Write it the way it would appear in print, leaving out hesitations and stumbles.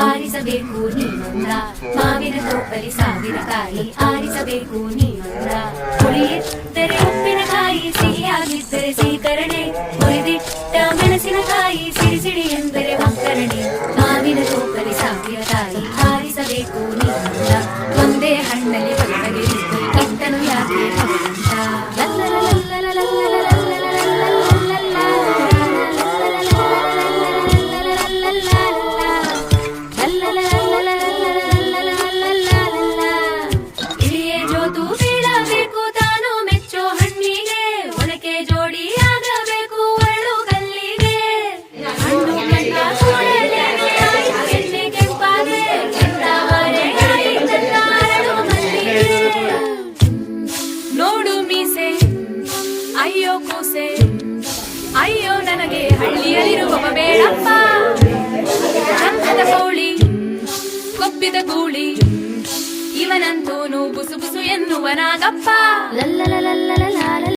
ಆರಿಸಬೇಕು ನೀನೊಂದ ಮಾವಿನ ತೋಪಲಿ ಸಾವಿರಕಾಯಿ ಆರಿಸಬೇಕು ನೀನೊಂದ ಹುಳಿಯಿದ್ದರೆ ಉಪ್ಪಿನಕಾಯಿ ಸಿಹಿಯಾಗಿದ್ದರೆ ಸೀಕರಣೆ ಹುರಿದಿಟ್ಟ ಮೆಣಸಿನಕಾಯಿ ಸಿಡಿ ಸಿಡಿ ಎಂದರೆ ಒಗ್ಗರಣೆ ಮಾವಿನ ತೋಪಲಿ ಸಾವಿರಕಾಯಿ ಆರಿಸಬೇಕು ನೀನೊಂದ ಒಂದೇ ಹಣ್ಣಲ್ಲಿ ಬಗೆ ಇಟ್ಟನು ಯಾಕೆ ಅಯ್ಯೋ ನನಗೆ ಹಳ್ಳಿಯಲ್ಲಿರುವ ಬೇಡಪ್ಪ ಚಂದದ ಕೋಳಿ ಕೊಬ್ಬಿದ ಗೂಳಿ ಇವನಂತೂನು ಬುಸು ಬುಸು ಎನ್ನುವನಾಗಪ್ಪ.